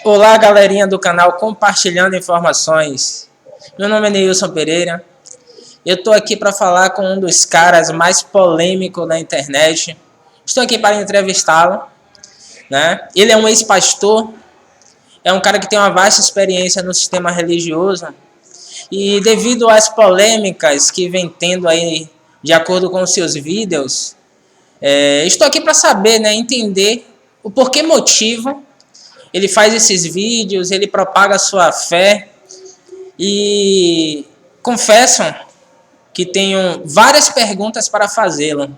Olá, galerinha do canal Compartilhando Informações. Meu nome é Neilson Pereira. Eu estou aqui para falar com um dos caras mais polêmicos da internet. Estou aqui para entrevistá-lo, né? Ele é um ex-pastor, é um cara que tem uma vasta experiência no sistema religioso. E devido às polêmicas que vem tendo aí, de acordo com os seus vídeos, estou aqui para saber, né, entender o porquê motivo ele faz esses vídeos, ele propaga a sua fé e confesso que tenho várias perguntas para fazê-lo.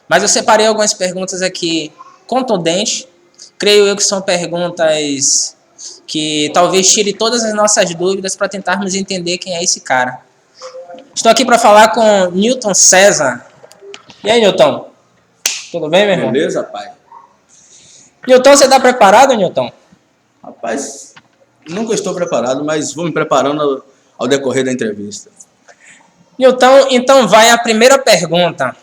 Mas eu separei algumas perguntas aqui contundentes. Creio eu que são perguntas que talvez tire todas as nossas dúvidas para tentarmos entender quem é esse cara. Estou aqui para falar com Newton César. E aí, Newton? Tudo bem, meu irmão? Beleza, pai? Newton, você está preparado, Newton? Rapaz, nunca estou preparado, mas vou me preparando ao decorrer da entrevista. Newton, então vai a primeira pergunta.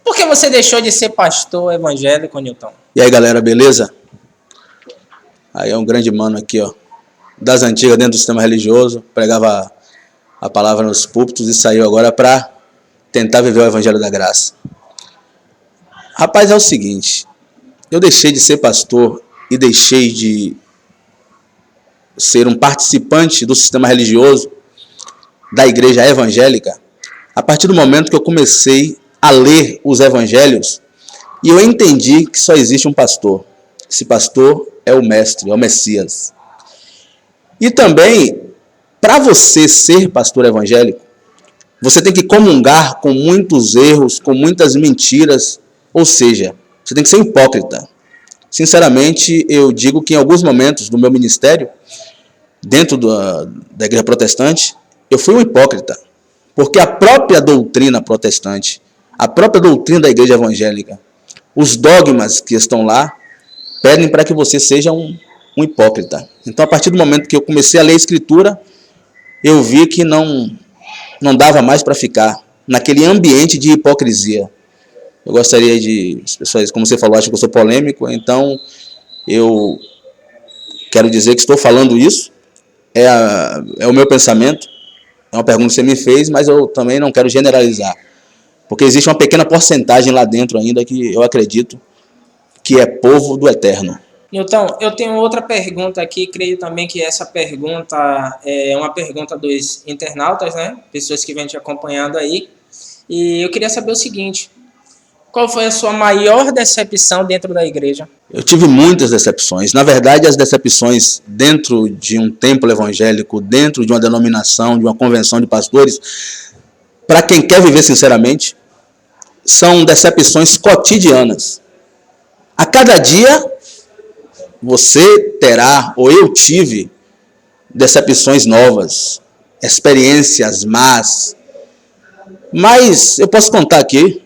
Por que você deixou de ser pastor evangélico, Newton? E aí, galera, beleza? Aí é um grande mano aqui, ó, das antigas, dentro do sistema religioso, pregava a palavra nos púlpitos e saiu agora para tentar viver o evangelho da graça. Rapaz, é o seguinte, eu deixei de ser pastor e deixei de ser um participante do sistema religioso da igreja evangélica a partir do momento que eu comecei a ler os evangelhos e eu entendi que só existe um pastor. Esse pastor é o mestre, é o Messias. E também, para você ser pastor evangélico, você tem que comungar com muitos erros, com muitas mentiras, ou seja, você tem que ser hipócrita. Sinceramente, eu digo que em alguns momentos do meu ministério, dentro da igreja protestante, eu fui um hipócrita. Porque a própria doutrina protestante, a própria doutrina da igreja evangélica, os dogmas que estão lá, pedem para que você seja um hipócrita. Então, a partir do momento que eu comecei a ler a Escritura, eu vi que não dava mais para ficar naquele ambiente de hipocrisia. Eu gostaria de... As pessoas, como você falou, acham que eu sou polêmico, então eu quero dizer que estou falando isso, é o meu pensamento, é uma pergunta que você me fez, mas eu também não quero generalizar, porque existe uma pequena porcentagem lá dentro ainda que eu acredito que é povo do eterno. Newton, eu tenho outra pergunta aqui, creio também que essa pergunta é uma pergunta dos internautas, né? Pessoas que vêm te acompanhando aí. E eu queria saber o seguinte: qual foi a sua maior decepção dentro da igreja? Eu tive muitas decepções. Na verdade, as decepções dentro de um templo evangélico, dentro de uma denominação, de uma convenção de pastores, para quem quer viver sinceramente, são decepções cotidianas. A cada dia você terá, ou eu tive, decepções novas, experiências más. Mas eu posso contar aqui,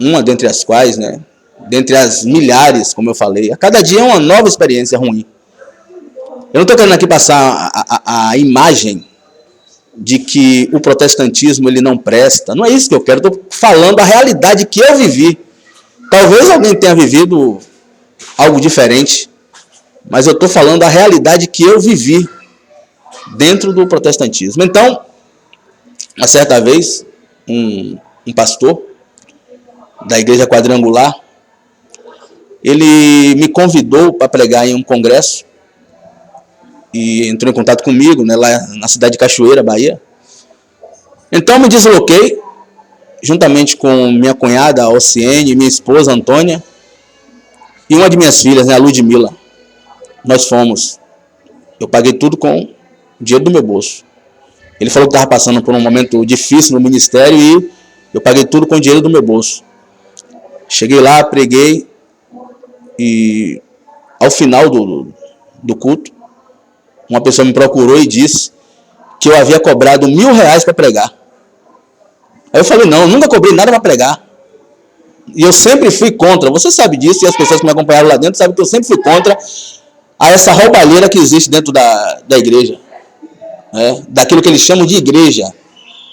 uma dentre as quais, né, dentre as milhares, como eu falei, a cada dia é uma nova experiência ruim. Eu não estou querendo aqui passar a imagem de que o protestantismo ele não presta. Não é isso que eu quero, estou falando a realidade que eu vivi. Talvez alguém tenha vivido algo diferente, mas eu estou falando a realidade que eu vivi dentro do protestantismo. Então, uma certa vez, um pastor da igreja quadrangular, ele me convidou para pregar em um congresso e entrou em contato comigo, né, lá na cidade de Cachoeira, Bahia. Então me desloquei, juntamente com minha cunhada, a Ociene, minha esposa, Antônia, e uma de minhas filhas, né, a Ludmila. Nós fomos. Eu paguei tudo com o dinheiro do meu bolso. Ele falou que estava passando por um momento difícil no ministério e eu paguei tudo com o dinheiro do meu bolso. Cheguei lá, preguei e ao final do culto, uma pessoa me procurou e disse que eu havia cobrado R$1.000 para pregar. Aí eu falei, não, eu nunca cobrei nada para pregar. E eu sempre fui contra, você sabe disso, e as pessoas que me acompanharam lá dentro sabem que eu sempre fui contra a essa roubalheira que existe dentro da igreja. Daquilo que eles chamam de igreja,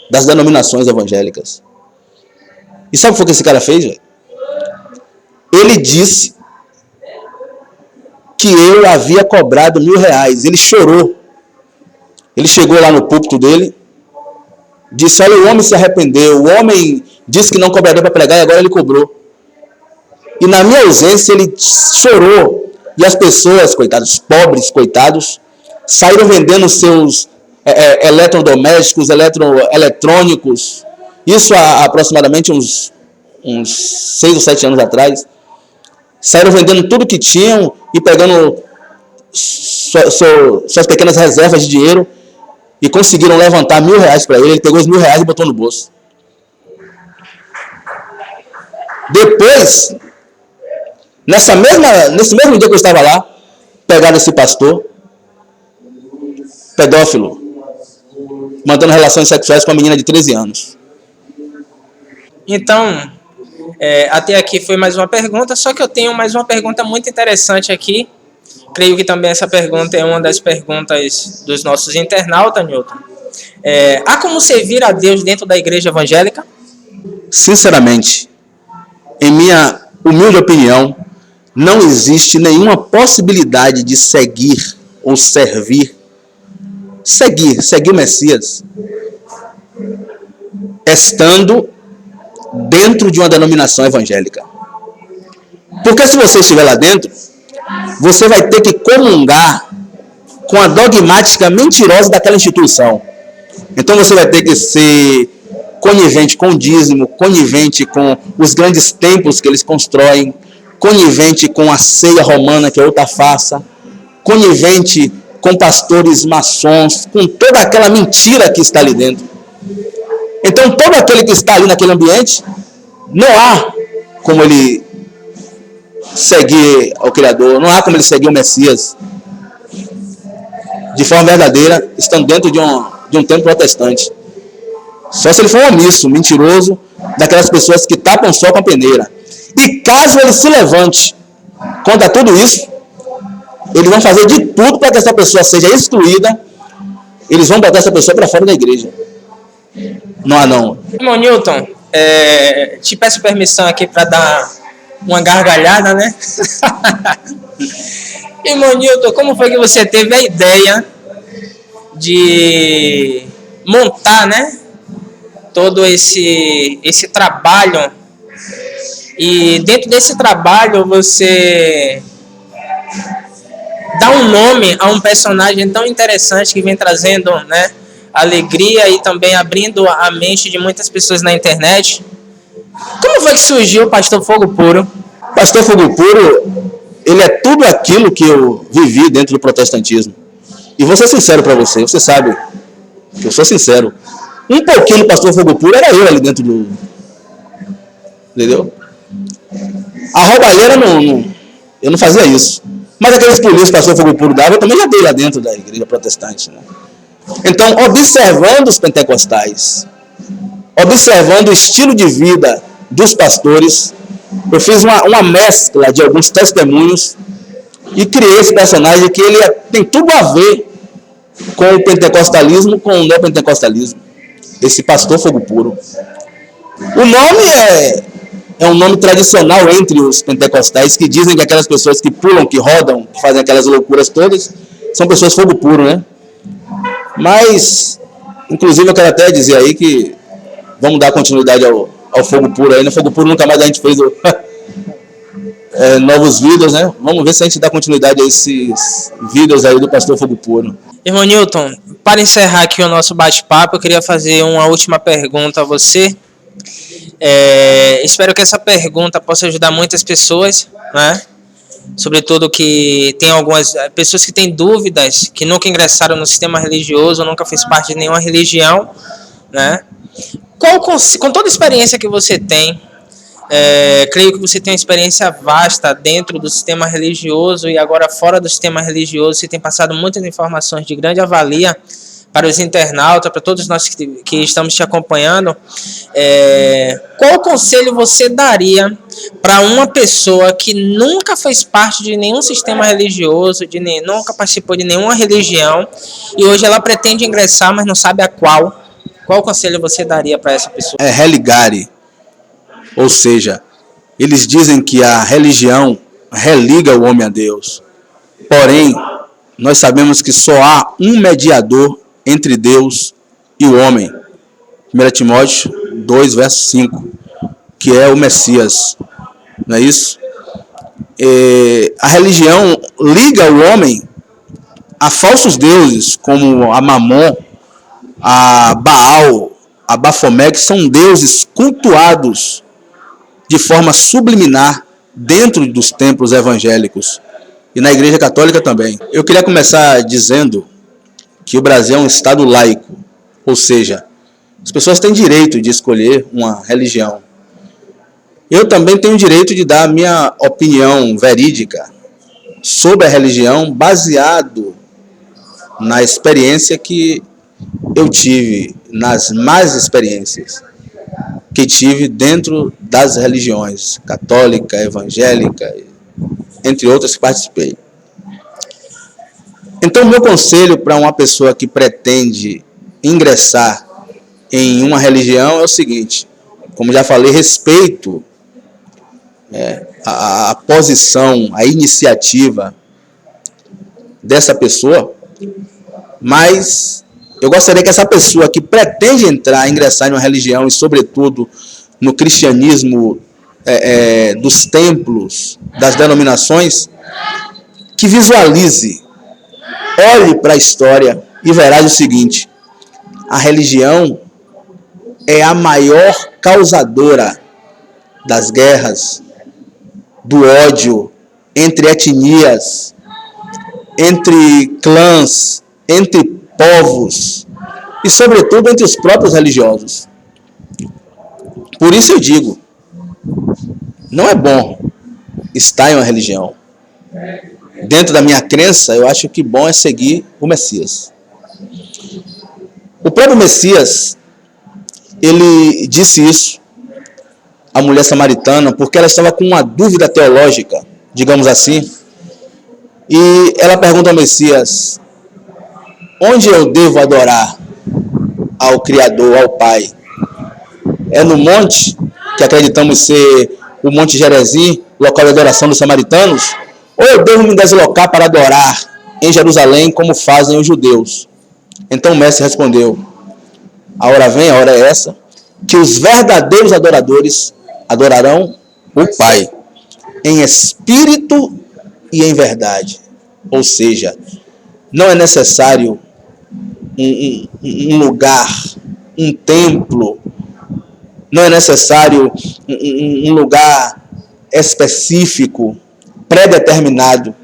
das denominações evangélicas. E sabe o que foi que esse cara fez, velho? Ele disse que eu havia cobrado R$1.000. Ele chorou. Ele chegou lá no púlpito dele, disse, olha, o homem se arrependeu, o homem disse que não cobraria para pregar e agora ele cobrou. E na minha ausência ele chorou. E as pessoas, coitados, pobres, coitados, saíram vendendo seus eletrodomésticos, eletrônicos. Isso há aproximadamente uns 6 ou 7 anos atrás. Saíram vendendo tudo que tinham e pegando suas pequenas reservas de dinheiro e conseguiram levantar R$1.000 para ele. Ele pegou os R$1.000 e botou no bolso. Depois, nesse mesmo dia que eu estava lá, pegaram esse pastor, pedófilo, mantendo relações sexuais com uma menina de 13 anos. Então, até aqui foi mais uma pergunta, só que eu tenho mais uma pergunta muito interessante aqui. Creio que também essa pergunta é uma das perguntas dos nossos internautas, Newton. Há como servir a Deus dentro da igreja evangélica? Sinceramente, em minha humilde opinião, não existe nenhuma possibilidade de seguir ou seguir o Messias, estando dentro de uma denominação evangélica. Porque se você estiver lá dentro, você vai ter que comungar com a dogmática mentirosa daquela instituição. Então você vai ter que ser conivente com o dízimo, conivente com os grandes templos que eles constroem, conivente com a ceia romana, que é outra farsa, conivente com pastores maçons, com toda aquela mentira que está ali dentro. Então todo aquele que está ali naquele ambiente, não há como ele seguir ao Criador, não há como ele seguir o Messias de forma verdadeira, estando dentro de um templo protestante. Só se ele for um omisso, mentiroso, daquelas pessoas que tapam o sol com a peneira. E caso ele se levante contra tudo isso, eles vão fazer de tudo para que essa pessoa seja excluída, eles vão botar essa pessoa para fora da igreja. Não há não. Irmão Newton, te peço permissão aqui para dar uma gargalhada, né? Irmão Newton, como foi que você teve a ideia de montar, né, todo esse trabalho, e dentro desse trabalho você dá um nome a um personagem tão interessante que vem trazendo, né, alegria e também abrindo a mente de muitas pessoas na internet? Como foi que surgiu o Pastor Fogo Puro? Pastor Fogo Puro, ele é tudo aquilo que eu vivi dentro do protestantismo. E vou ser sincero para você, você sabe que eu sou sincero. Um pouquinho do Pastor Fogo Puro era eu ali dentro do... Entendeu? A roubalheira, eu não fazia isso. Mas aqueles polícias que o Pastor Fogo Puro dava, eu também já dei lá dentro da igreja protestante, né? Então, observando os pentecostais, observando o estilo de vida dos pastores, eu fiz uma mescla de alguns testemunhos e criei esse personagem que ele tem tudo a ver com o pentecostalismo, com o neopentecostalismo. Esse Pastor Fogo Puro. O nome é um nome tradicional entre os pentecostais, que dizem que aquelas pessoas que pulam, que rodam, que fazem aquelas loucuras todas, são pessoas fogo puro, né? Mas, inclusive, eu quero até dizer aí que vamos dar continuidade ao Fogo Puro aí. No Fogo Puro nunca mais a gente fez novos vídeos, né? Vamos ver se a gente dá continuidade a esses vídeos aí do Pastor Fogo Puro. Irmão Newton, para encerrar aqui o nosso bate-papo, eu queria fazer uma última pergunta a você. Espero que essa pergunta possa ajudar muitas pessoas, né? Sobretudo que tem algumas pessoas que têm dúvidas, que nunca ingressaram no sistema religioso, nunca fez parte de nenhuma religião, né? Com toda a experiência que você tem, creio que você tem uma experiência vasta dentro do sistema religioso e agora fora do sistema religioso, você tem passado muitas informações de grande avalia para os internautas, para todos nós que estamos te acompanhando. Qual conselho você daria para uma pessoa que nunca fez parte de nenhum sistema religioso, nunca participou de nenhuma religião e hoje ela pretende ingressar, mas não sabe a qual? Qual conselho você daria para essa pessoa? Religare. Ou seja, eles dizem que a religião religa o homem a Deus. Porém, nós sabemos que só há um mediador entre Deus e o homem. 1 Timóteo 2, verso 5, que é o Messias. Não é isso? A religião liga o homem a falsos deuses, como a Mamon, a Baal, a Bafomé, que são deuses cultuados de forma subliminar dentro dos templos evangélicos e na Igreja Católica também. Eu queria começar dizendo que o Brasil é um estado laico, ou seja, as pessoas têm direito de escolher uma religião. Eu também tenho o direito de dar a minha opinião verídica sobre a religião baseado na experiência que eu tive, nas más experiências que tive dentro das religiões católica, evangélica, entre outras que participei. Então, meu conselho para uma pessoa que pretende ingressar em uma religião é o seguinte: como já falei, respeito a posição, a iniciativa dessa pessoa, mas eu gostaria que essa pessoa que pretende ingressar em uma religião, e sobretudo no cristianismo dos templos, das denominações, que visualize, olhe para a história e verá o seguinte: a religião é a maior causadora das guerras, do ódio entre etnias, entre clãs, entre povos e, sobretudo, entre os próprios religiosos. Por isso eu digo, não é bom estar em uma religião. Dentro da minha crença, eu acho que bom é seguir o Messias. O próprio Messias, ele disse isso à mulher samaritana, porque ela estava com uma dúvida teológica, digamos assim, e ela pergunta ao Messias: onde eu devo adorar ao Criador, ao Pai? É no monte, que acreditamos ser o Monte Gerizim, local de adoração dos samaritanos? Ou eu devo me deslocar para adorar em Jerusalém, como fazem os judeus? Então o mestre respondeu: a hora vem, a hora é essa, que os verdadeiros adoradores adorarão o Pai, em espírito e em verdade. Ou seja, não é necessário um lugar, um templo, não é necessário um lugar específico, pré-determinado.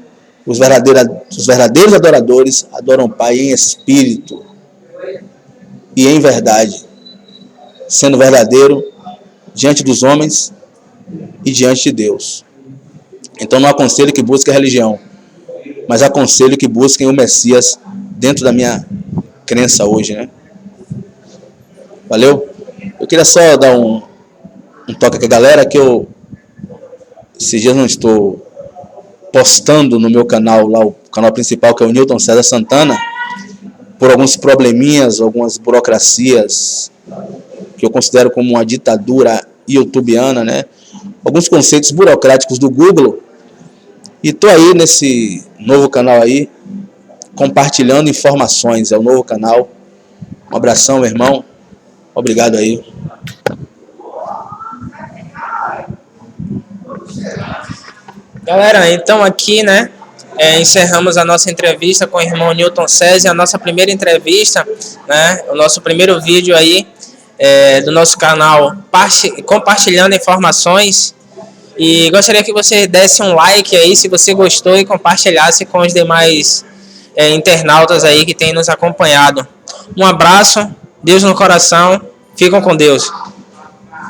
Os verdadeiros adoradores adoram o Pai em espírito e em verdade, sendo verdadeiro diante dos homens e diante de Deus. Então não aconselho que busquem a religião, mas aconselho que busquem o Messias dentro da minha crença hoje, né? Valeu? Eu queria só dar um toque aqui, galera, que esses dias não estou postando no meu canal, lá o canal principal, que é o Newton César Santana, por alguns probleminhas, algumas burocracias que eu considero como uma ditadura youtubiana, né? Alguns conceitos burocráticos do Google. E estou aí nesse novo canal aí, compartilhando informações. É o novo canal. Um abração, meu irmão. Obrigado aí. Galera, então aqui, né, encerramos a nossa entrevista com o irmão Newton César, a nossa primeira entrevista, né, o nosso primeiro vídeo aí do nosso canal, compartilhando informações. E gostaria que você desse um like aí se você gostou e compartilhasse com os demais internautas aí que têm nos acompanhado. Um abraço, Deus no coração, ficam com Deus.